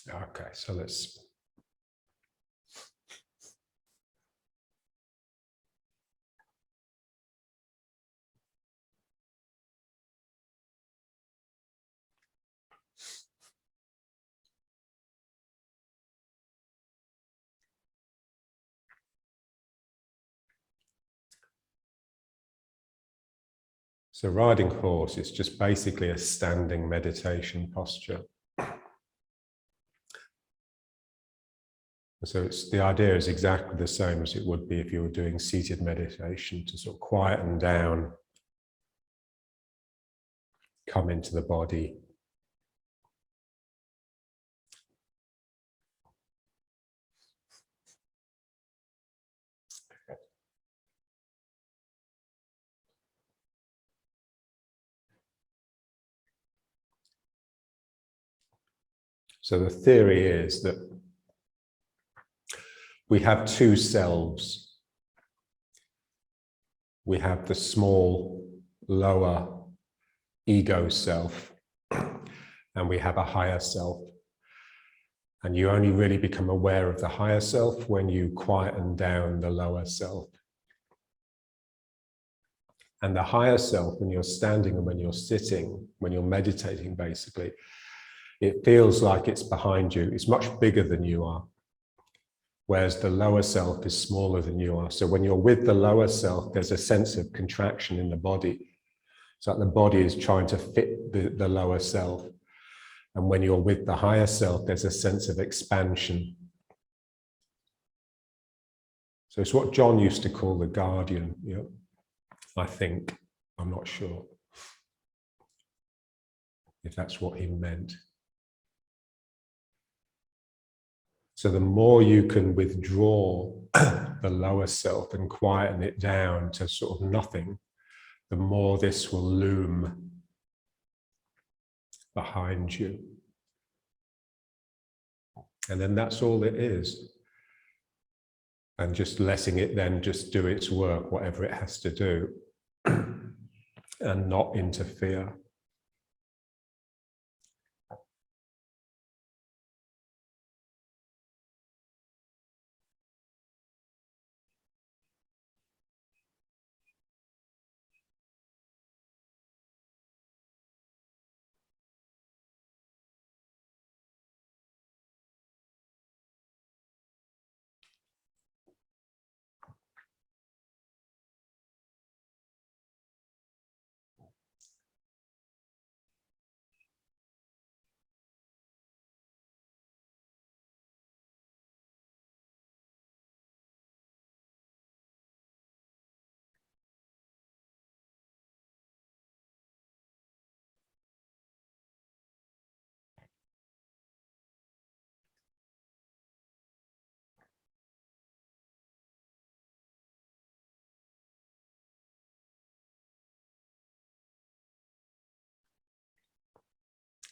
Okay, so let's. So riding horse is just basically a standing meditation posture. So the idea is exactly the same as it would be if you were doing seated meditation, to sort of quieten down, come into the body. So the theory is that we have two selves. We have the small, lower ego self, and we have a higher self. And you only really become aware of the higher self when you quieten down the lower self. And the higher self, when you're standing and when you're sitting, when you're meditating, basically, it feels like it's behind you. It's much bigger than you are. Whereas the lower self is smaller than you are. So when you're with the lower self, there's a sense of contraction in the body. It's like the body is trying to fit the lower self. And when you're with the higher self, there's a sense of expansion. So it's what John used to call the guardian, you know, I think. I'm not sure if that's what he meant. So the more you can withdraw the lower self and quieten it down to sort of nothing, the more this will loom behind you. And then that's all it is. And just letting it then just do its work, whatever it has to do, and not interfere.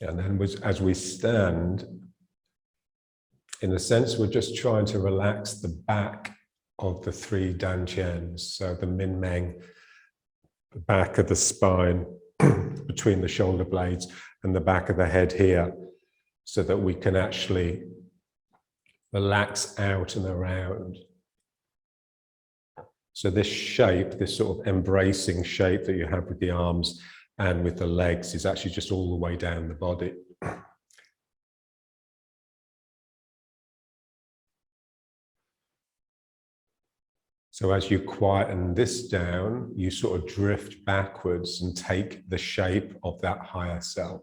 And then as we stand, in a sense, we're just trying to relax the back of the three dantians. So the min meng, the back of the spine, between the shoulder blades and the back of the head here, so that we can actually relax out and around. So this shape, this sort of embracing shape that you have with the arms and with the legs, is actually just all the way down the body. So as you quieten this down, you sort of drift backwards and take the shape of that higher self,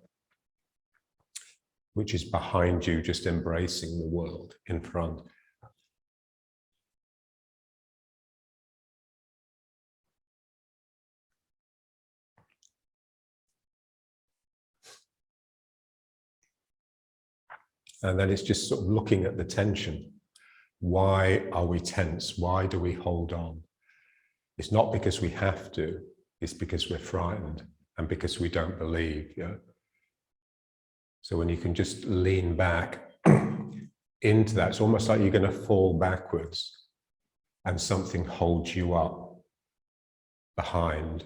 which is behind you, just embracing the world in front. And then it's just sort of looking at the tension. Why are we tense? Why do we hold on? It's not because we have to, it's because we're frightened and because we don't believe. Yeah? So when you can just lean back into that, it's almost like you're going to fall backwards and something holds you up behind.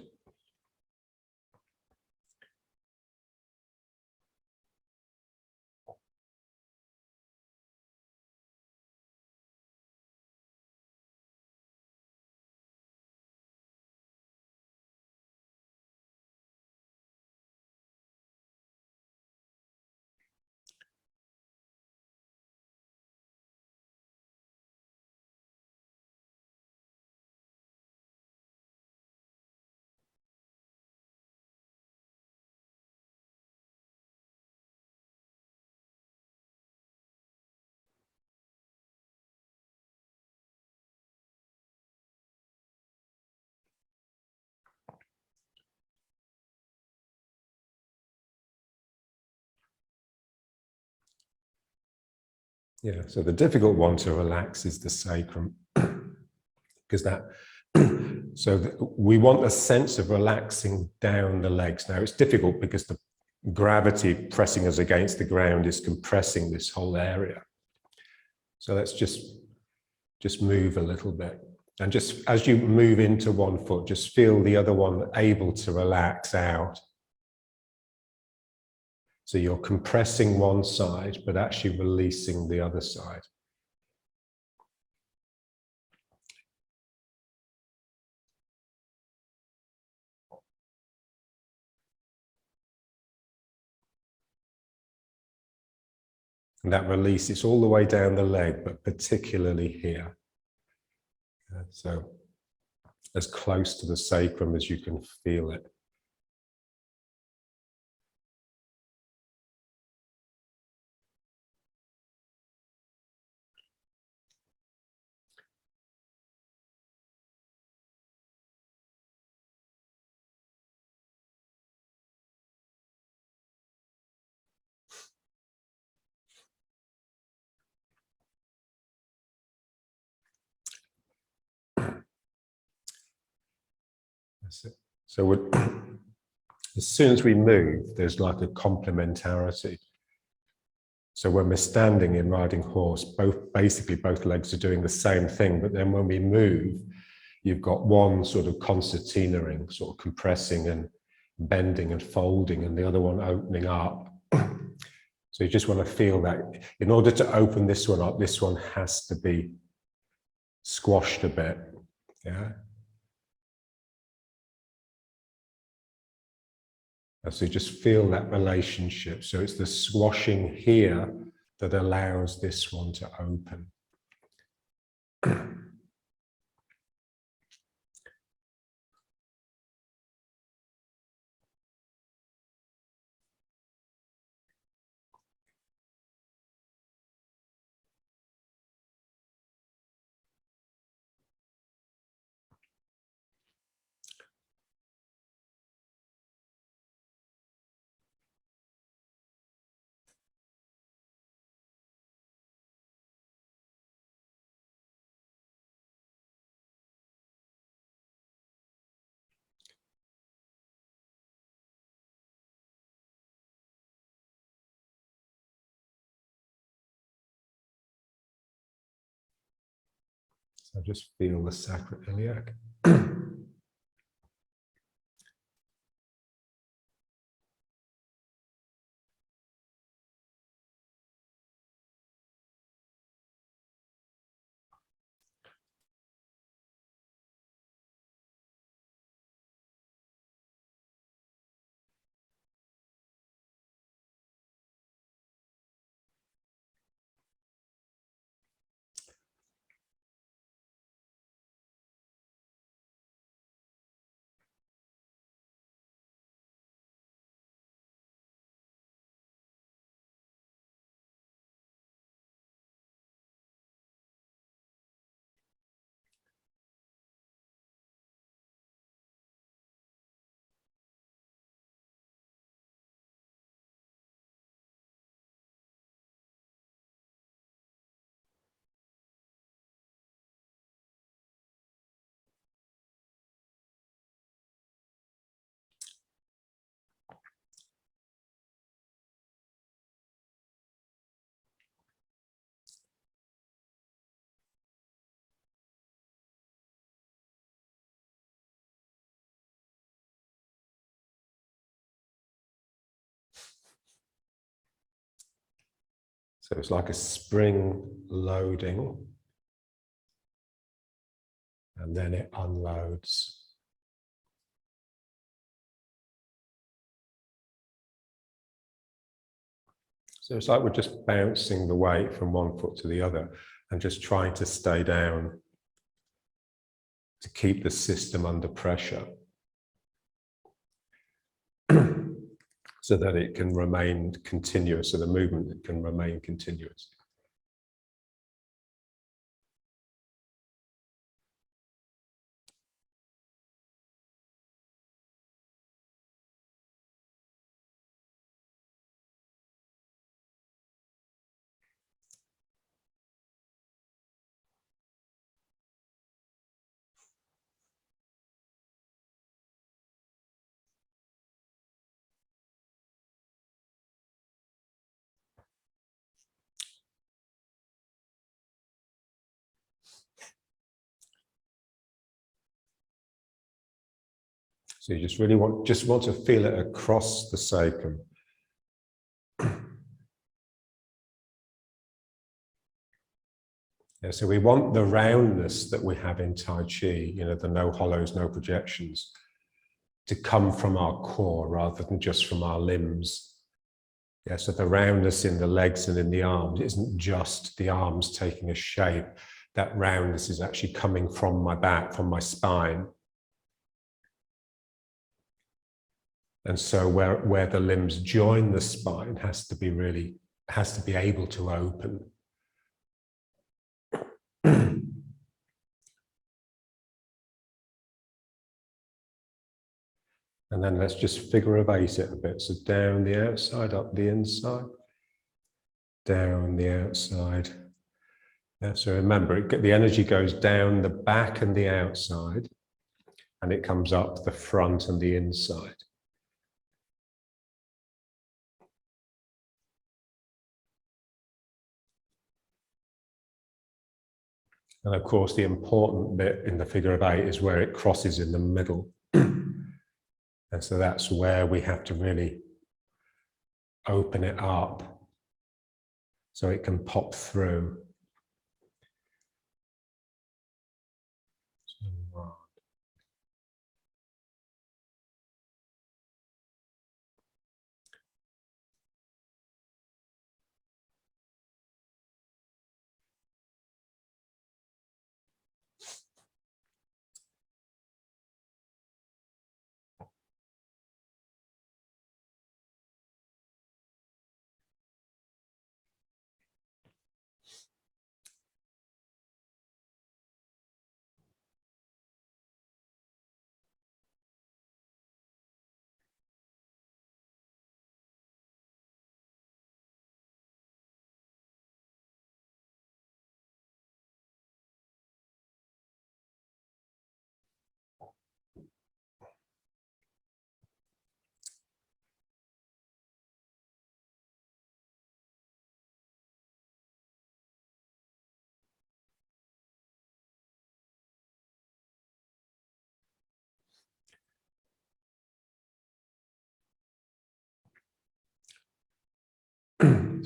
Yeah, so the difficult one to relax is the sacrum, because that, we want a sense of relaxing down the legs. Now it's difficult because the gravity pressing us against the ground is compressing this whole area. So let's just move a little bit. And just as you move into one foot, just feel the other one able to relax out. So you're compressing one side, but actually releasing the other side. And that release is all the way down the leg, but particularly here. So as close to the sacrum as you can feel it. That's it. So as soon as we move, there's like a complementarity. So when we're standing in riding horse, basically both legs are doing the same thing, but then when we move, you've got one sort of concertinaing, sort of compressing and bending and folding, and the other one opening up. So you just want to feel that. In order to open this one up, this one has to be squashed a bit. Yeah. So just feel that relationship. So it's the squashing here that allows this one to open. So just feel the sacroiliac. So it's like a spring loading, and then it unloads. So it's like we're just bouncing the weight from one foot to the other and just trying to stay down to keep the system under pressure so that it can remain continuous, so the movement can remain continuous. So you just really want to feel it across the sacrum. Yeah, so we want the roundness that we have in Tai Chi, you know, the no hollows, no projections, to come from our core rather than just from our limbs. Yeah, so the roundness in the legs and in the arms isn't just the arms taking a shape. That roundness is actually coming from my back, from my spine. And so where the limbs join the spine has to be able to open. And then let's just figure of 8 it a bit. So down the outside, up the inside, down the outside. Yeah, so remember, the energy goes down the back and the outside, and it comes up the front and the inside. And of course, the important bit in the figure of 8 is where it crosses in the middle. And so that's where we have to really open it up so it can pop through.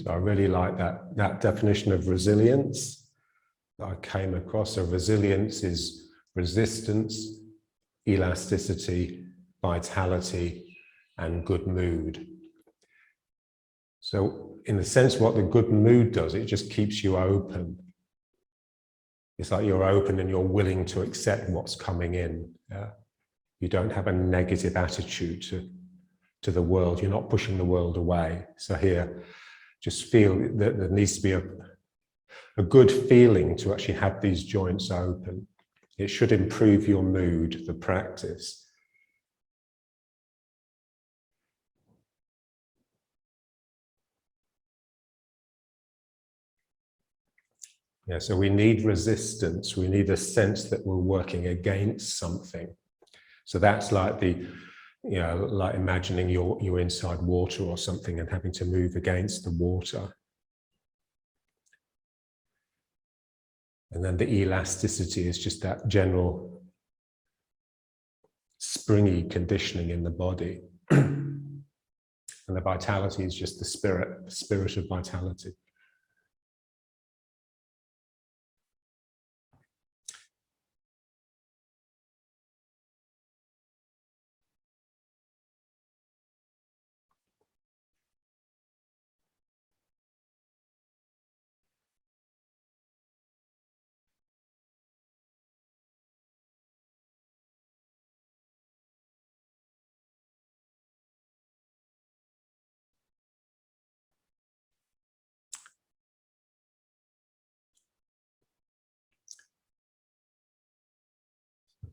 So I really like that definition of resilience that I came across. So resilience is resistance, elasticity, vitality, and good mood. So in a sense, what the good mood does, it just keeps you open. It's like you're open and you're willing to accept what's coming in. Yeah? You don't have a negative attitude to the world. You're not pushing the world away. So here, just feel that there needs to be a good feeling to actually have these joints open. It should improve your mood, the practice. Yeah, so we need resistance. We need a sense that we're working against something. So that's like like imagining you're inside water or something and having to move against the water. And then the elasticity is just that general springy conditioning in the body. And the vitality is just the spirit of vitality.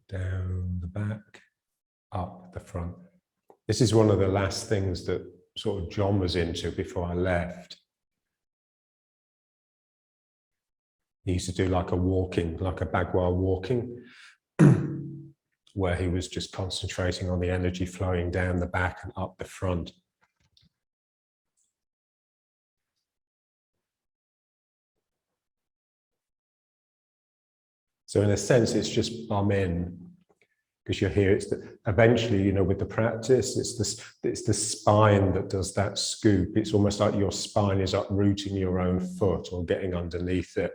Down the back, up the front. This is one of the last things that sort of John was into before I left. He used to do like a Bagua walking, where he was just concentrating on the energy flowing down the back and up the front. So in a sense, it's just bum in. because you're here. It's eventually, you know, with the practice, it's the spine that does that scoop. It's almost like your spine is uprooting your own foot or getting underneath it.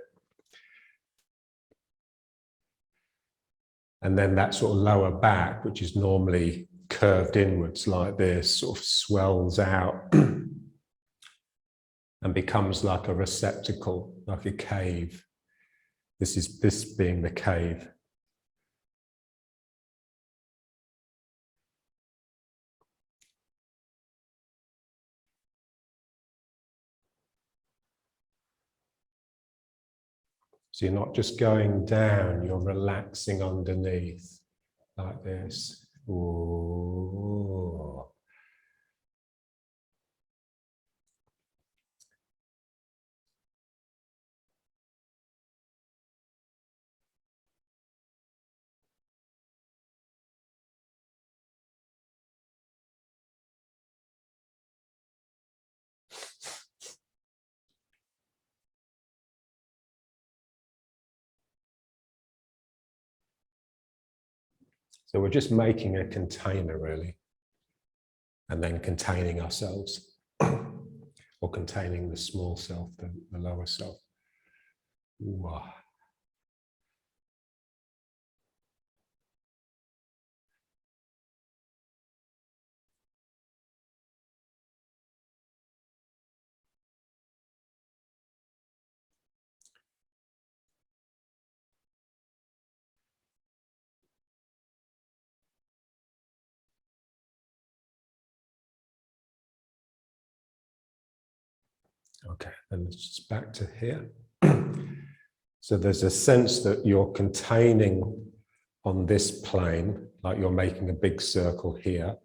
And then that sort of lower back, which is normally curved inwards like this, sort of swells out and becomes like a receptacle, like a cave. This being the cave. So you're not just going down, you're relaxing underneath like this. Ooh. So we're just making a container, really, and then containing ourselves, or containing the small self, the lower self. Ooh. Okay, and it's just back to here. So there's a sense that you're containing on this plane, like you're making a big circle here,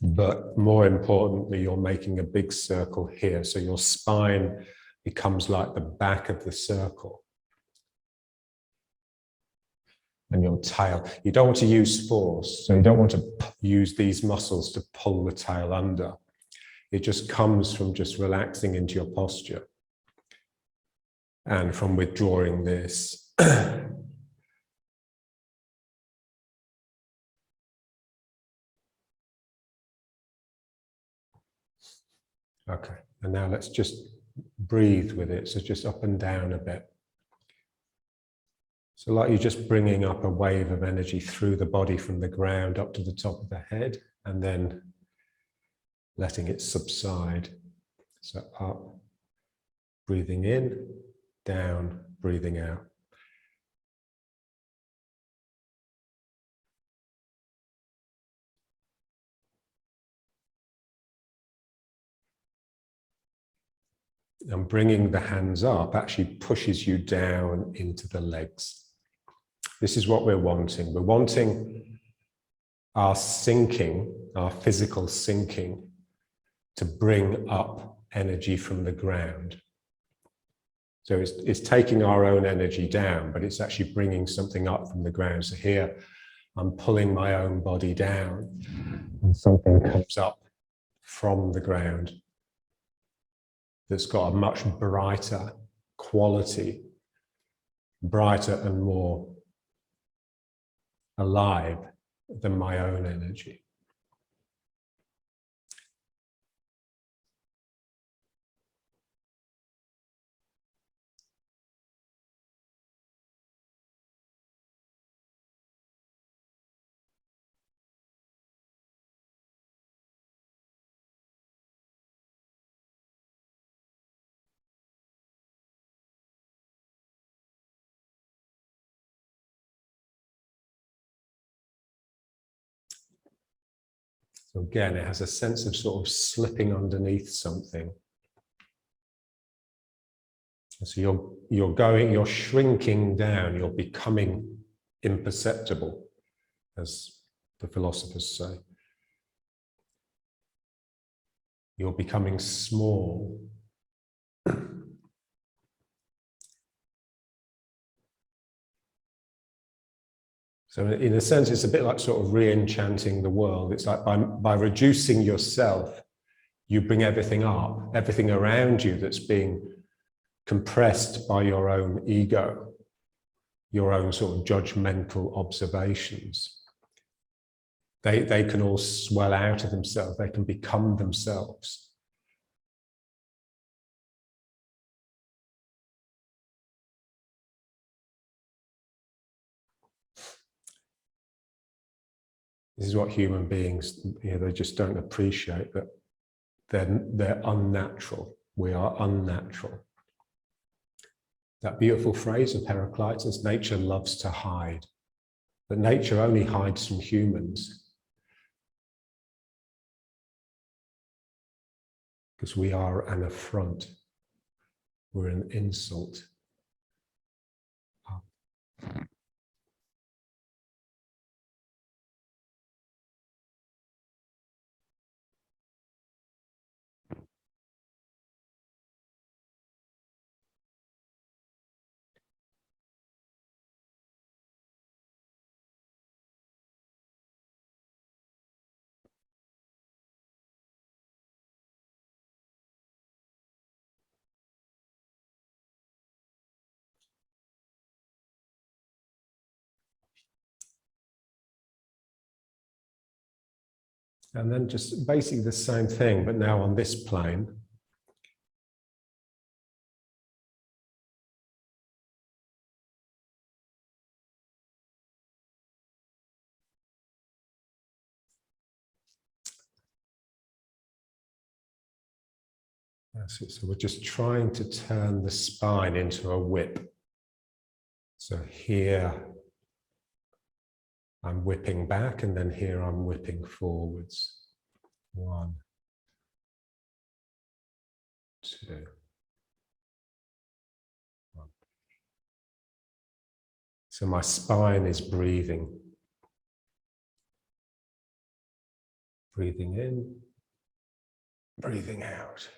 but more importantly, you're making a big circle here. So your spine becomes like the back of the circle. And your tail, you don't want to use force, so you don't want to use these muscles to pull the tail under. It just comes from just relaxing into your posture and from withdrawing this. Okay, and now let's just breathe with it. So just up and down a bit. So like you're just bringing up a wave of energy through the body from the ground up to the top of the head, and then letting it subside. So up, breathing in, down, breathing out. And bringing the hands up actually pushes you down into the legs. This is what we're wanting. We're wanting our sinking, our physical sinking, to bring up energy from the ground. So it's taking our own energy down, but it's actually bringing something up from the ground. So here, I'm pulling my own body down, and something comes up from the ground that's got a much brighter quality, brighter and more alive than my own energy. So again, it has a sense of sort of slipping underneath something. So you're shrinking down, you're becoming imperceptible, as the philosophers say. You're becoming small. So in a sense, it's a bit like sort of re-enchanting the world. It's like by reducing yourself, you bring everything up, everything around you that's being compressed by your own ego, your own sort of judgmental observations. They can all swell out of themselves. They can become themselves. This is what human beings, they just don't appreciate, that they're unnatural. We are unnatural. That beautiful phrase of Heraclitus, nature loves to hide, but nature only hides from humans. Because we are an affront. We're an insult. And then just basically the same thing, but now on this plane. That's it. So we're just trying to turn the spine into a whip. So here I'm whipping back, and then here I'm whipping forwards. 1, 2, 1. So my spine is breathing. Breathing in, breathing out.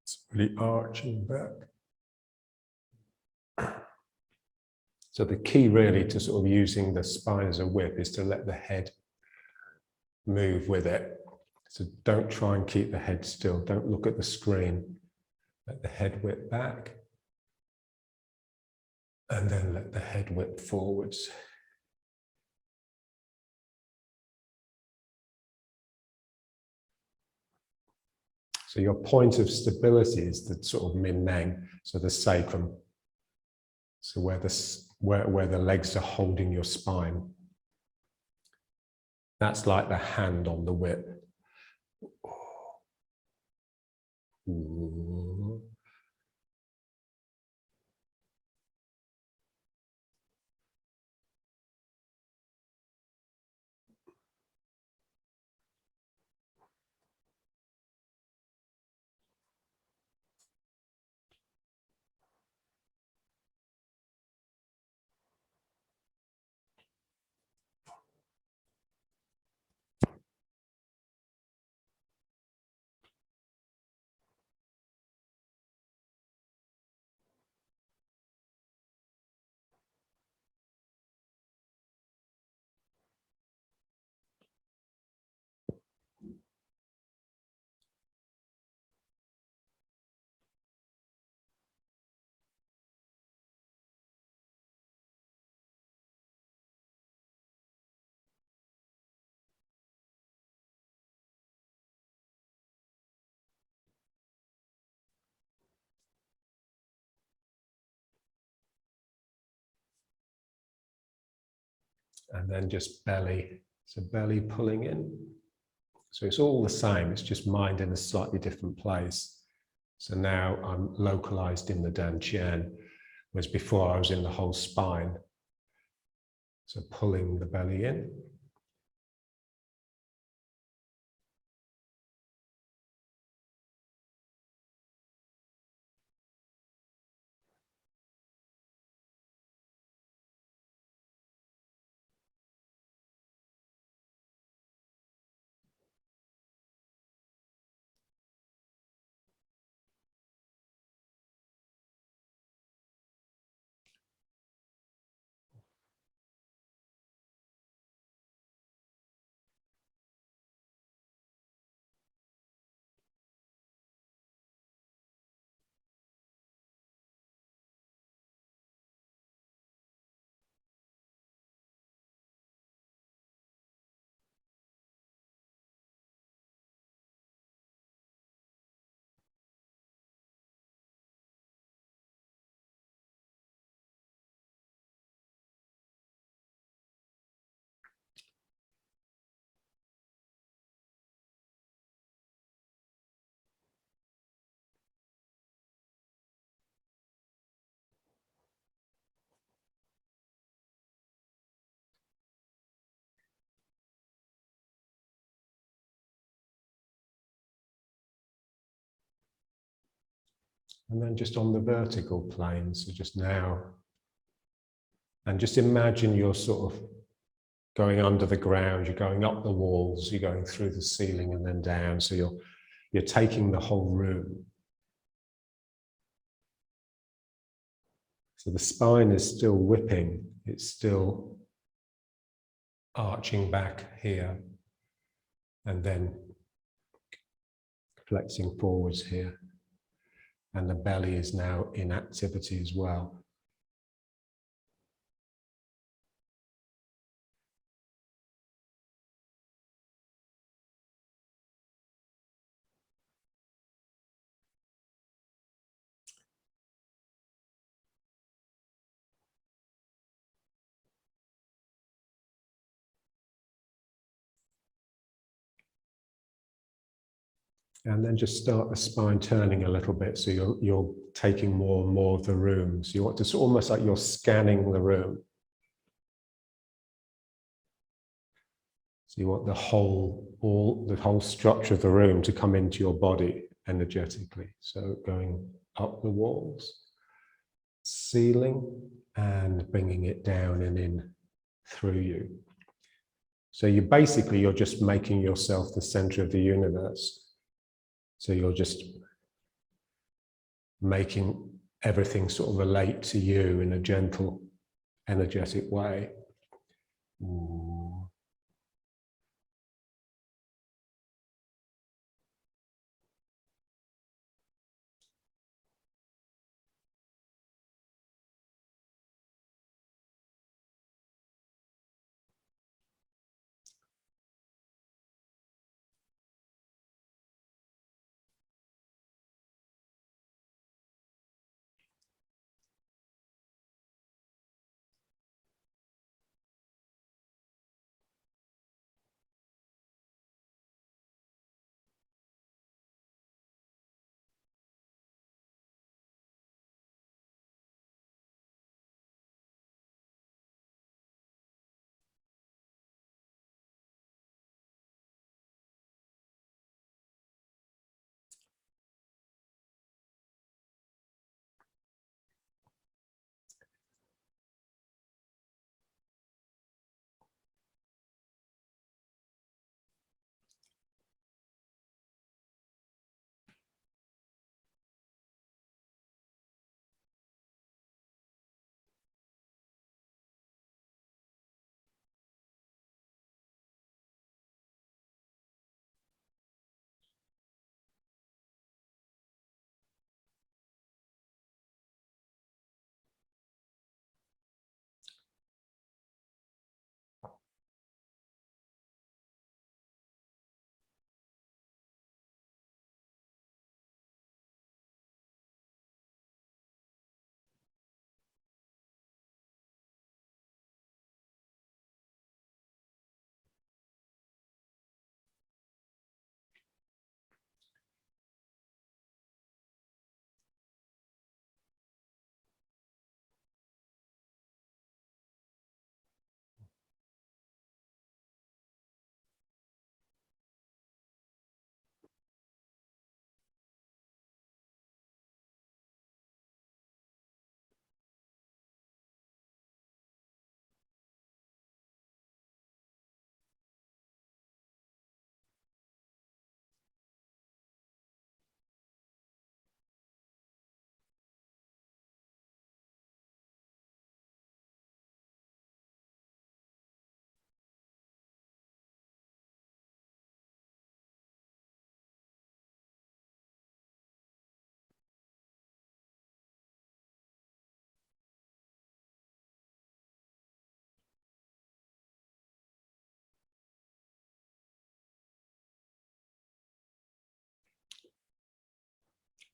It's really arching back. So the key really to sort of using the spine as a whip is to let the head move with it. So don't try and keep the head still. Don't look at the screen. Let the head whip back. And then let the head whip forwards. So your point of stability is the sort of min-meng, so the sacrum. So where the legs are holding your spine. That's like the hand on the whip. Ooh. And then just belly. So belly pulling in. So it's all the same, it's just mind in a slightly different place. So now I'm localized in the dantian, whereas before I was in the whole spine. So pulling the belly in. And then just on the vertical plane, so just now. And just imagine you're sort of going under the ground, you're going up the walls, you're going through the ceiling and then down. So you're taking the whole room. So the spine is still whipping, it's still arching back here and then flexing forwards here. And the belly is now in activity as well. And then just start the spine turning a little bit, so you're taking more and more of the room. So you want to almost like you're scanning the room. So you want the whole structure of the room to come into your body energetically. So going up the walls, ceiling, and bringing it down and in through you. So you're just making yourself the center of the universe. So you're just making everything sort of relate to you in a gentle, energetic way.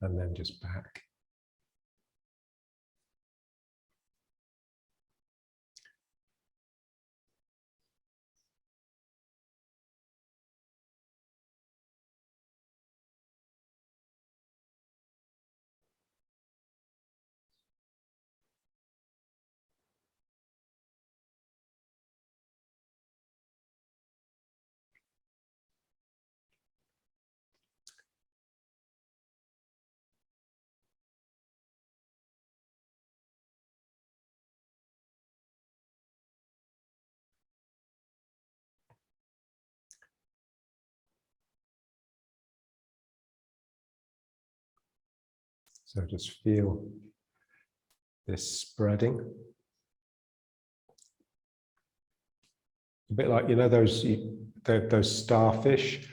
And then just back. So just feel this spreading. A bit like, you know, those starfish,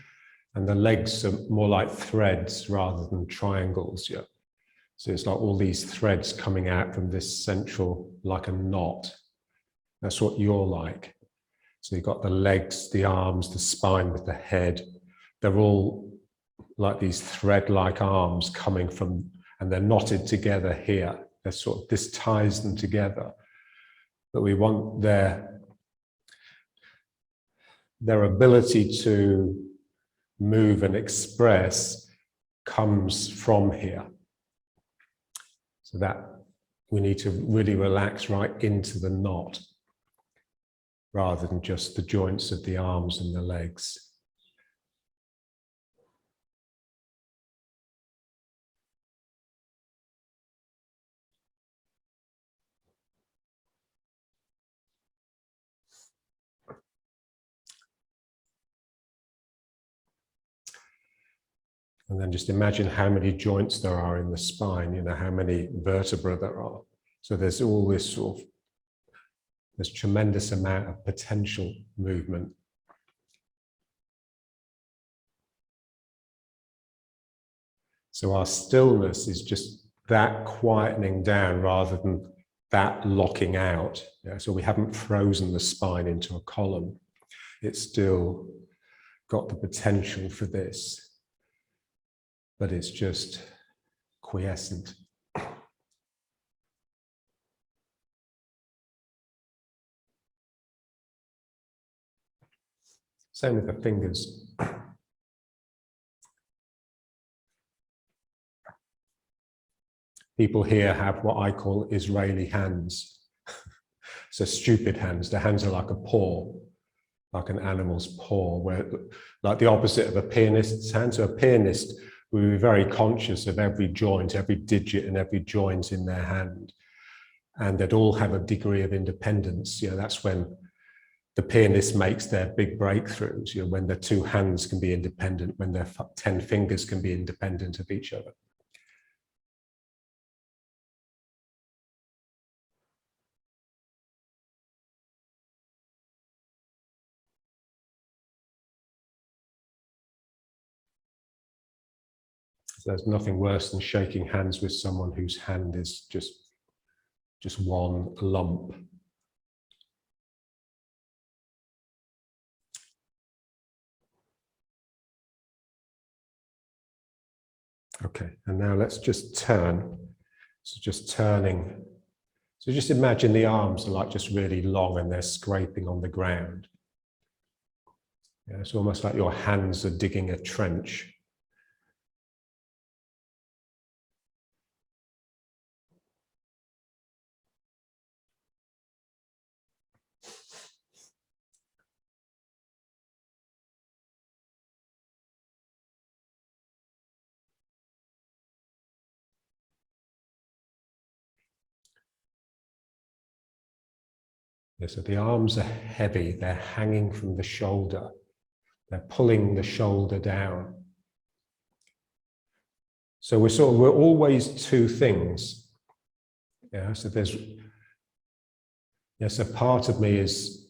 and the legs are more like threads rather than triangles. Yeah. So it's like all these threads coming out from this central, like a knot. That's what you're like. So you've got the legs, the arms, the spine with the head. They're all like these thread-like arms coming from, and they're knotted together here. They're sort of, this ties them together. But we want their ability to move and express comes from here. So that we need to really relax right into the knot rather than just the joints of the arms and the legs. And then just imagine how many joints there are in the spine, you know, how many vertebrae there are. So there's all this sort of, there's tremendous amount of potential movement. So our stillness is just that quietening down rather than that locking out. Yeah, so we haven't frozen the spine into a column. It's still got the potential for this, but it's just quiescent. Same with the fingers. People here have what I call Israeli hands. So stupid hands. Their hands are like a paw, like an animal's paw, where, like the opposite of a pianist's hand. So a pianist will be very conscious of every joint, every digit and every joint in their hand. And they'd all have a degree of independence. You know, that's when the pianist makes their big breakthroughs, you know, when their two hands can be independent, when their 10 fingers can be independent of each other. There's nothing worse than shaking hands with someone whose hand is just one lump. Okay, and now let's just turn. So just turning. So just imagine the arms are like just really long and they're scraping on the ground. Yeah, it's almost like your hands are digging a trench. Yeah, so the arms are heavy, they're hanging from the shoulder. They're pulling the shoulder down. So we're always two things. Yeah, so a part of me is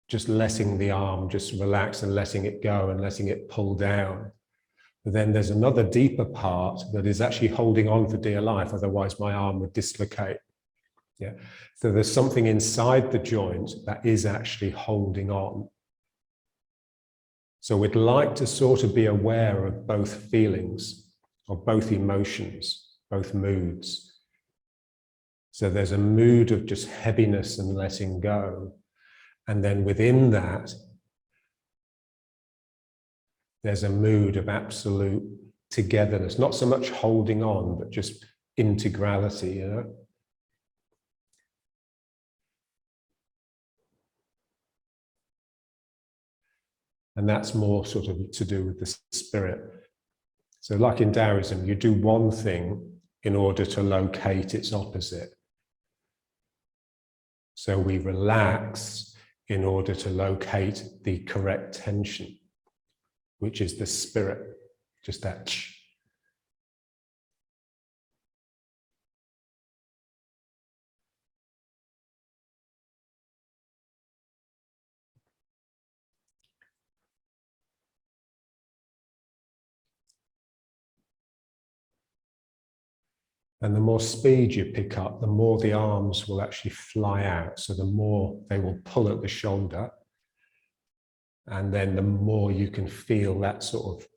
just letting the arm just relax and letting it go and letting it pull down. But then there's another deeper part that is actually holding on for dear life, otherwise my arm would dislocate. Yeah. So there's something inside the joint that is actually holding on. So we'd like to sort of be aware of both feelings, or both emotions, both moods. So there's a mood of just heaviness and letting go. And then within that, there's a mood of absolute togetherness, not so much holding on, but just integrality, you know? And that's more sort of to do with the spirit. So like in Taoism, you do one thing in order to locate its opposite. So we relax in order to locate the correct tension, which is the spirit, just that. And the more speed you pick up, the more the arms will actually fly out. So the more they will pull at the shoulder. And then the more you can feel that sort of,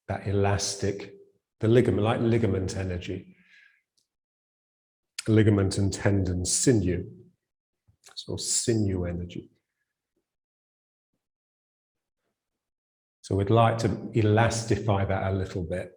that elastic, the ligament, like ligament energy. Ligament and tendon, sinew. So sinew energy. So we'd like to elastify that a little bit.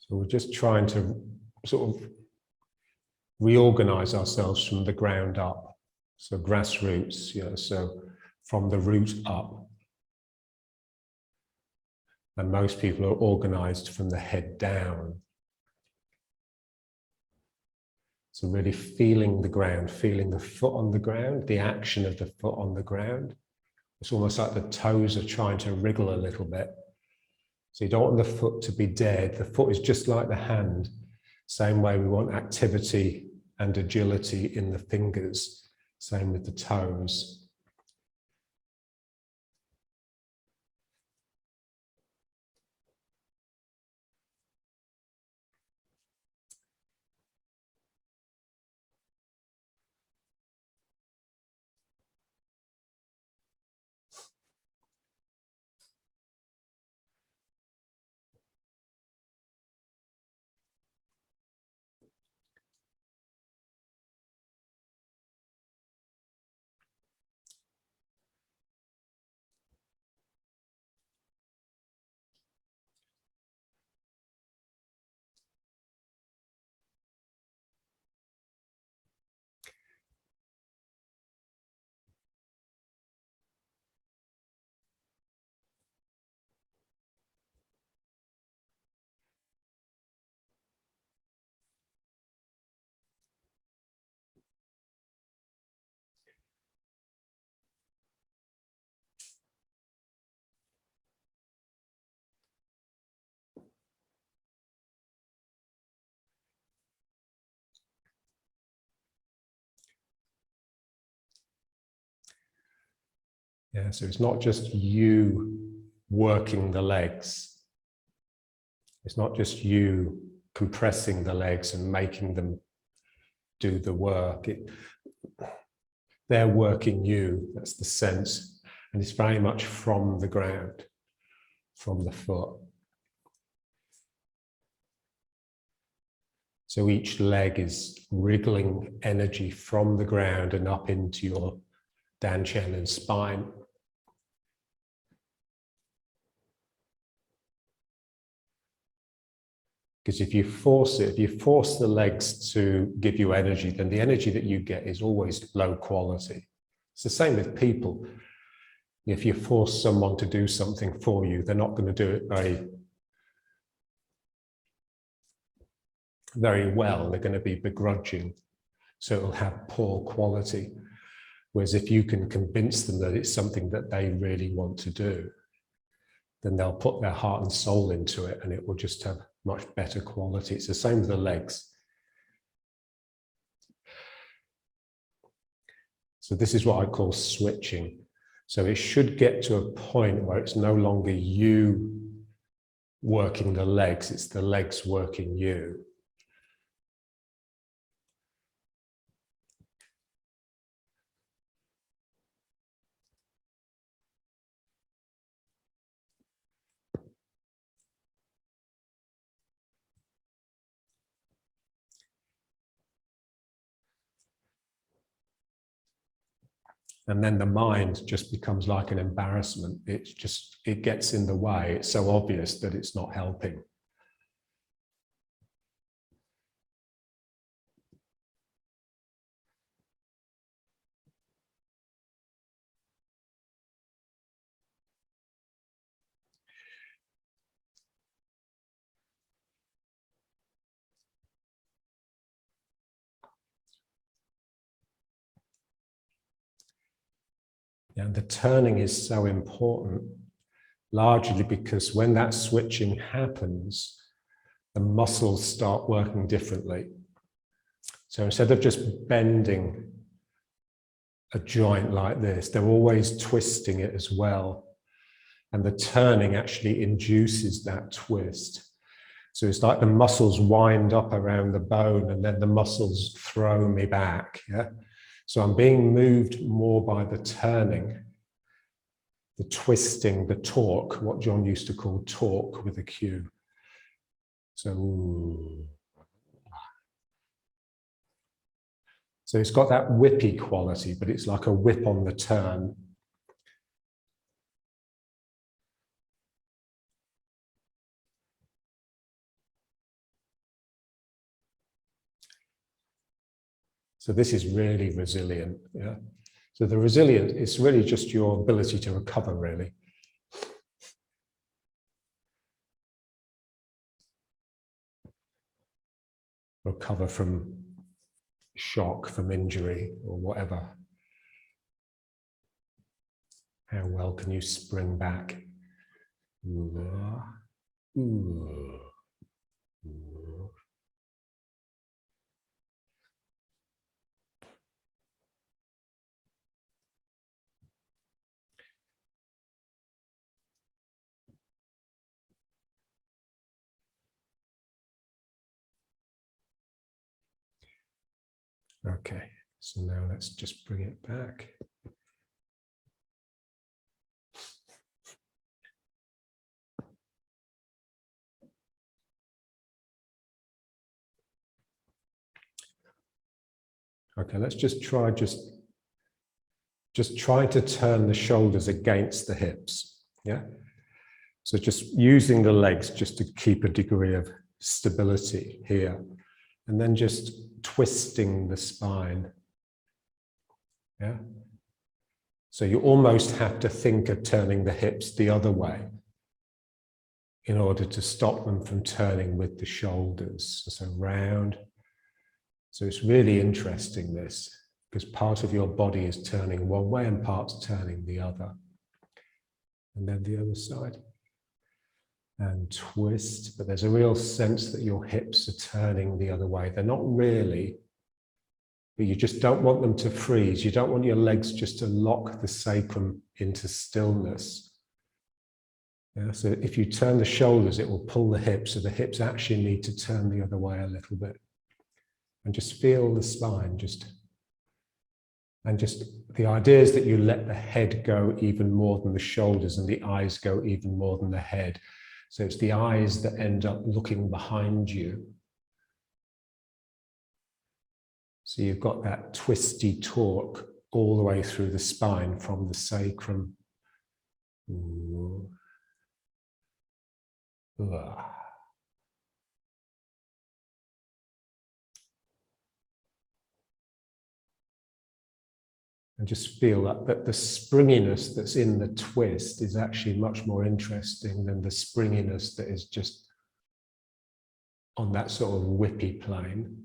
So we're just trying to sort of reorganize ourselves from the ground up. So grassroots, so from the root up. And most people are organized from the head down. So really feeling the ground, feeling the foot on the ground, the action of the foot on the ground. It's almost like the toes are trying to wriggle a little bit. So you don't want the foot to be dead. The foot is just like the hand. Same way we want activity and agility in the fingers. Same with the toes. Yeah, so it's not just you working the legs. It's not just you compressing the legs and making them do the work. They're working you, that's the sense. And it's very much from the ground, from the foot. So each leg is wriggling energy from the ground and up into your dantian and spine. Because if you force it, if you force the legs to give you energy, then the energy that you get is always low quality. It's the same with people. If you force someone to do something for you, they're not going to do it very well. They're going to be begrudging. So it'll have poor quality. Whereas if you can convince them that it's something that they really want to do, then they'll put their heart and soul into it and it will just have much better quality. It's the same with the legs. So this is what I call switching. So it should get to a point where it's no longer you working the legs, it's the legs working you. And then the mind just becomes like an embarrassment. It gets in the way. It's so obvious that it's not helping. And the turning is so important, largely because when that switching happens, the muscles start working differently. So instead of just bending a joint like this, they're always twisting it as well. And the turning actually induces that twist. So it's like the muscles wind up around the bone and then the muscles throw me back. Yeah. So I'm being moved more by the turning, the twisting, the torque, what John used to call torque with a Q. So it's got that whippy quality, but it's like a whip on the turn. So this is really resilient. Yeah. So the resilience is really just your ability to recover, really. Recover from shock, from injury, or whatever. How well can you spring back? Okay, so now let's just bring it back. Okay, let's just try to turn the shoulders against the hips. Yeah. So just using the legs just to keep a degree of stability here, and then just twisting the spine. Yeah. So you almost have to think of turning the hips the other way in order to stop them from turning with the shoulders. So round. So it's really interesting, this, because part of your body is turning one way and part's turning the other. And then the other side. And twist, but there's a real sense that your hips are turning the other way. They're not really, but you just don't want them to freeze. You don't want your legs just to lock the sacrum into stillness. Yeah, so if you turn the shoulders, it will pull the hips, so the hips actually need to turn the other way a little bit. And just feel the spine, and the idea is that you let the head go even more than the shoulders and the eyes go even more than the head. So it's the eyes that end up looking behind you. So you've got that twisty torque all the way through the spine from the sacrum. Ooh. And just feel that the springiness that's in the twist is actually much more interesting than the springiness that is just on that sort of whippy plane.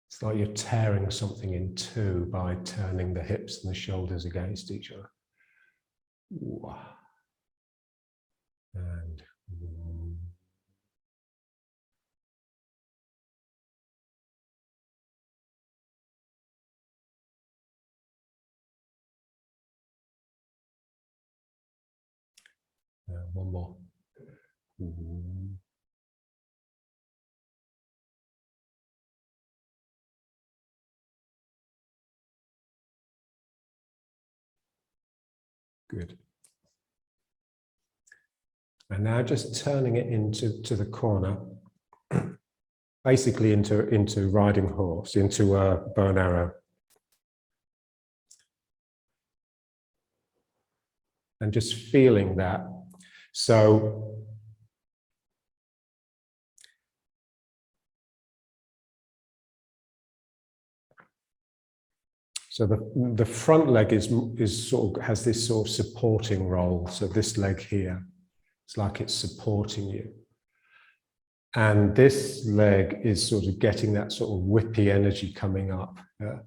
It's like you're tearing something in two by turning the hips and the shoulders against each other. And one more. Good. And now just turning it into the corner, basically into riding horse, into a bow and arrow. And just feeling that. So the front leg is sort of has this sort of supporting role. So this leg here, it's like it's supporting you. And this leg is sort of getting that sort of whippy energy coming up. Yeah?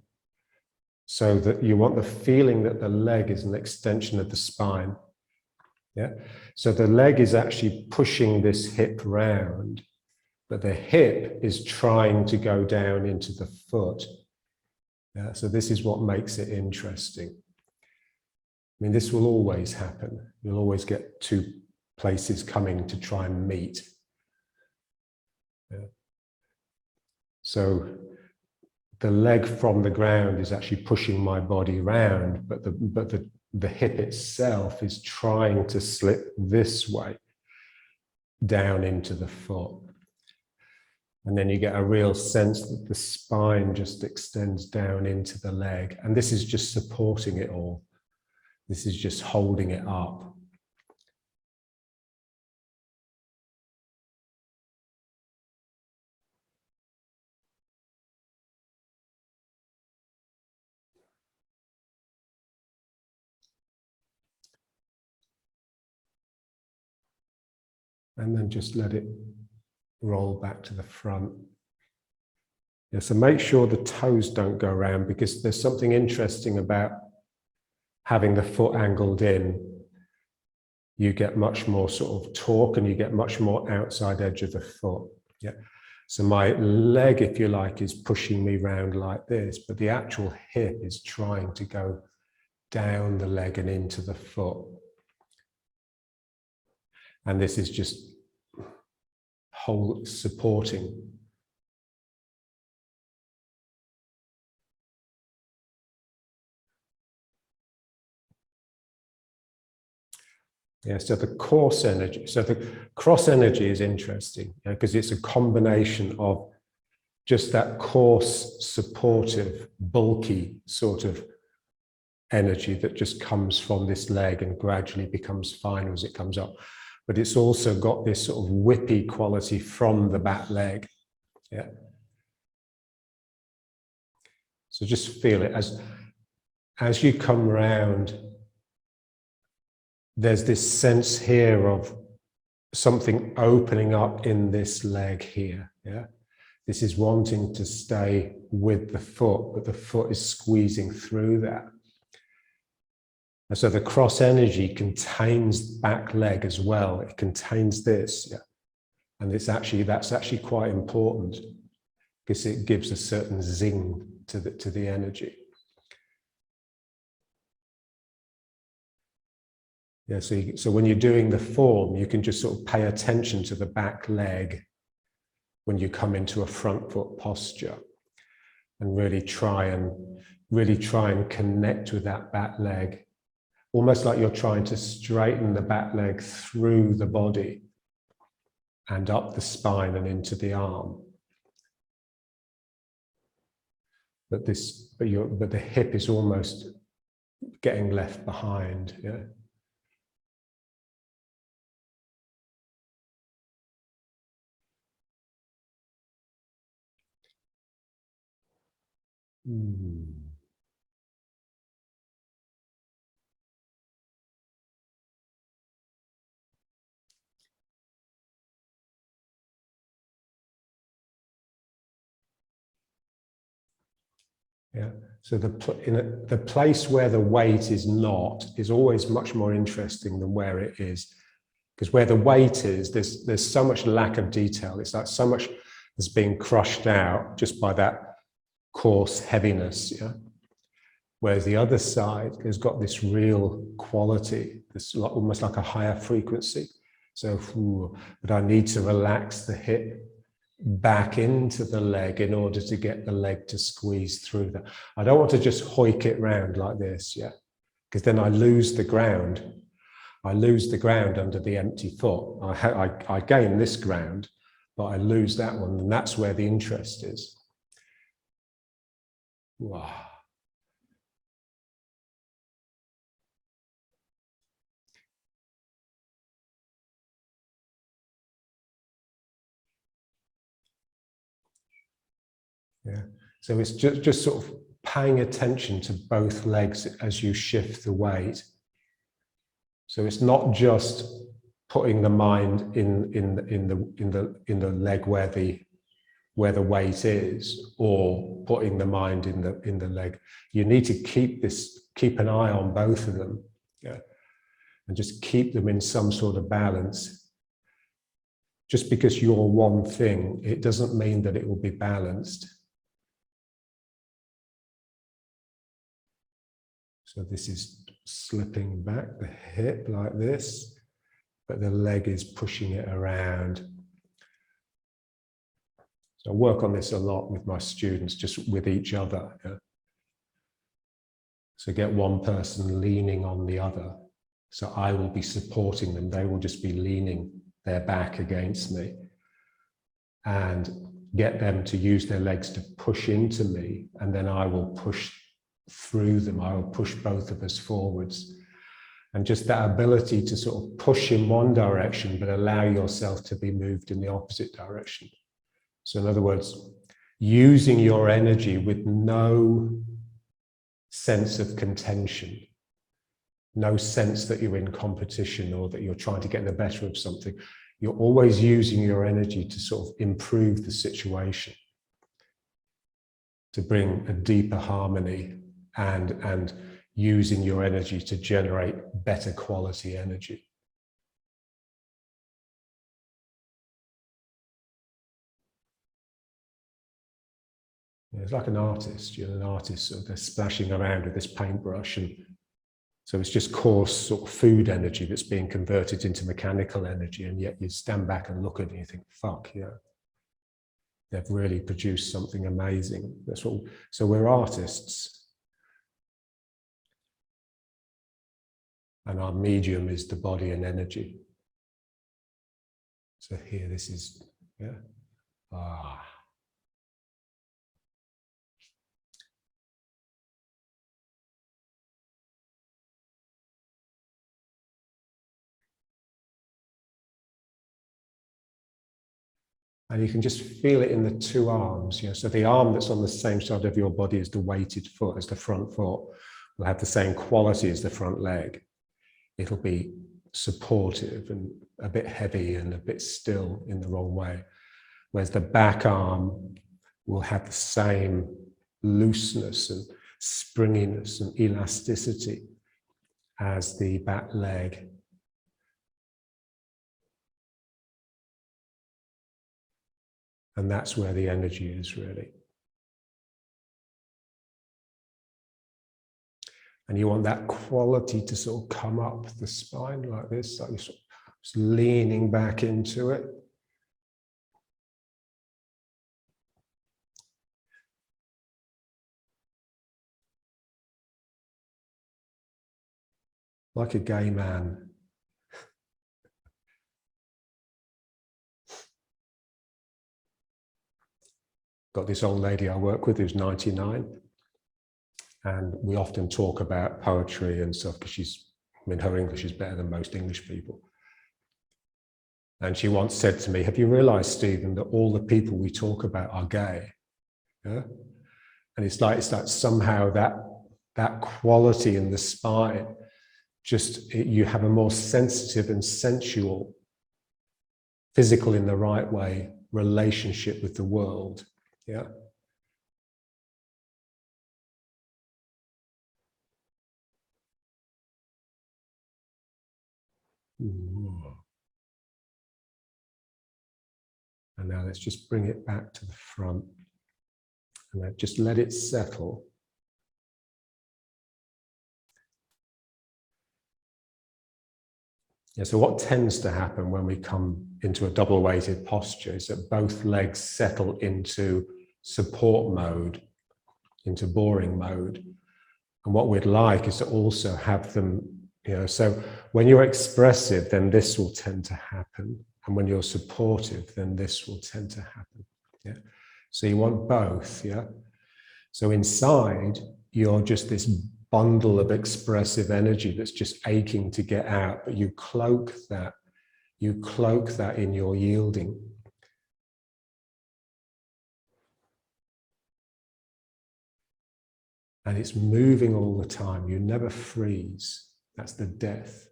So that you want the feeling that the leg is an extension of the spine. Yeah. So the leg is actually pushing this hip round, but the hip is trying to go down into the foot. Yeah, so this is what makes it interesting. I mean, this will always happen. You'll always get two places coming to try and meet. Yeah. So the leg from the ground is actually pushing my body round, but the hip itself is trying to slip this way down into the foot. And then you get a real sense that the spine just extends down into the leg. And this is just supporting it all. This is just holding it up. And then just let it roll back to the front. Yeah, so make sure the toes don't go around, because there's something interesting about having the foot angled in. You get much more sort of torque and you get much more outside edge of the foot. Yeah. So my leg, if you like, is pushing me round like this, but the actual hip is trying to go down the leg and into the foot. And this is just whole supporting. Yeah, so the course energy, so the cross energy is interesting, because it's a combination of just that coarse, supportive, bulky sort of energy that just comes from this leg and gradually becomes finer as it comes up. But it's also got this sort of whippy quality from the back leg. Yeah. So just feel it as as you come round, there's this sense here of something opening up in this leg here. Yeah, this is wanting to stay with the foot, but the foot is squeezing through that. And so the cross energy contains back leg as well. It contains this, yeah. And that's actually quite important because it gives a certain zing to the energy. Yeah, so when you're doing the form, you can just sort of pay attention to the back leg when you come into a front foot posture, and really try and connect with that back leg, almost like you're trying to straighten the back leg through the body and up the spine and into the arm. But the hip is almost getting left behind. Yeah. Yeah. So the place where the weight is not is always much more interesting than where it is, because where the weight is, there's so much lack of detail. It's like so much is being crushed out just by that coarse heaviness. Yeah. Whereas the other side has got this real quality, this almost like a higher frequency. So, but I need to relax the hip back into the leg in order to get the leg to squeeze through that. I don't want to just hoik it round like this, yeah, because then I lose the ground. I lose the ground under the empty foot. I gain this ground, but I lose that one, and that's where the interest is. Wow. Yeah. So it's just sort of paying attention to both legs as you shift the weight. So it's not just putting the mind in the leg where the weight is, or putting the mind in the leg. You need to keep an eye on both of them, yeah, and just keep them in some sort of balance. Just because you're one thing, it doesn't mean that it will be balanced. So this is slipping back the hip like this, but the leg is pushing it around. So I work on this a lot with my students, just with each other. Yeah? So get one person leaning on the other. So I will be supporting them. They will just be leaning their back against me, and get them to use their legs to push into me. And then I will push through them. I will push both of us forwards. And just that ability to sort of push in one direction, but allow yourself to be moved in the opposite direction. So in other words, using your energy with no sense of contention, no sense that you're in competition or that you're trying to get the better of something. You're always using your energy to sort of improve the situation, to bring a deeper harmony, and using your energy to generate better quality energy. It's like an artist, an artist, so they're splashing around with this paintbrush, and so it's just coarse sort of food energy that's being converted into mechanical energy, and yet you stand back and look at it and you think, fuck, yeah, they've really produced something amazing. That's what. So we're artists. And our medium is the body and energy. So here, this is, yeah. And you can just feel it in the two arms. So the arm that's on the same side of your body as the weighted foot, as the front foot, will have the same quality as the front leg. It'll be supportive and a bit heavy and a bit still in the wrong way. Whereas the back arm will have the same looseness and springiness and elasticity as the back leg. And that's where the energy is, really. And you want that quality to sort of come up the spine like this, like you're sort of just leaning back into it. Like a gay man. Got this old lady I work with who's 99. And we often talk about poetry and stuff because her English is better than most English people. And she once said to me, have you realized, Stephen, that all the people we talk about are gay? Yeah? And it's like somehow that quality in the spine, you have a more sensitive and sensual, physical in the right way, relationship with the world. Yeah. Ooh. And now let's just bring it back to the front and then just let it settle. Yeah, so what tends to happen when we come into a double weighted posture is that both legs settle into support mode, into boring mode. And what we'd like is to also have them, so when you're expressive, then this will tend to happen. And when you're supportive, then this will tend to happen. Yeah. So you want both, yeah. So inside, you're just this bundle of expressive energy that's just aching to get out, but you cloak that in your yielding. And it's moving all the time. You never freeze. That's the death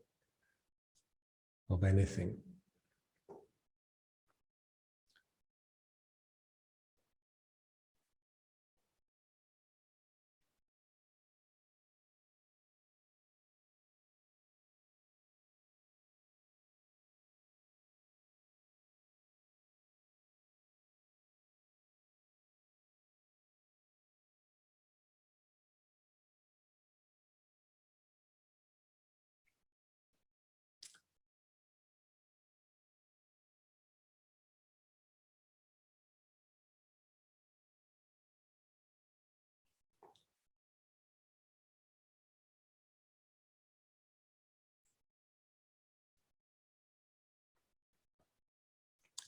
of anything.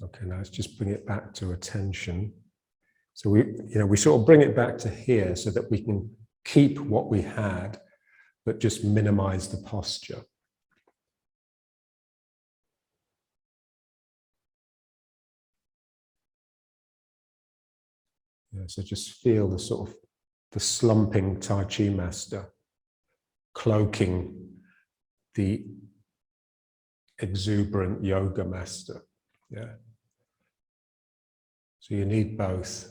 Okay, now let's just bring it back to attention. So we sort of bring it back to here so that we can keep what we had, but just minimize the posture. Yeah, so just feel the sort of the slumping Tai Chi master cloaking the exuberant yoga master. Yeah. So you need both.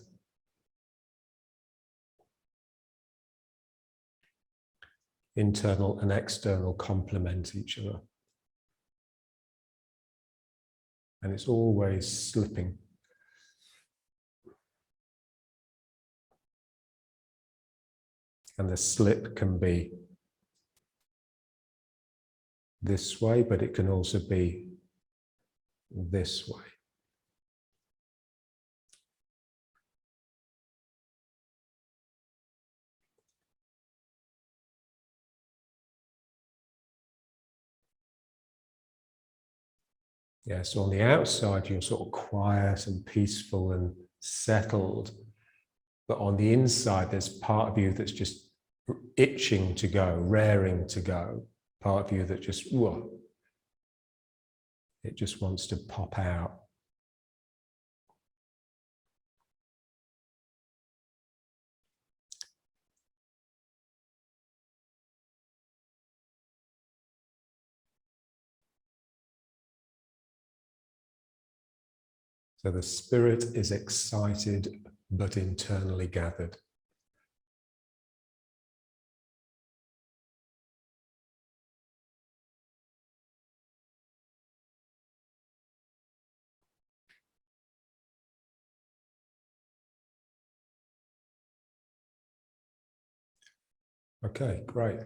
Internal and external complement each other. And it's always slipping. And the slip can be this way, but it can also be this way. Yeah, so on the outside, you're sort of quiet and peaceful and settled. But on the inside, there's part of you that's just itching to go, raring to go. Part of you that just, whoa, it just wants to pop out. So the spirit is excited, but internally gathered. Okay, great.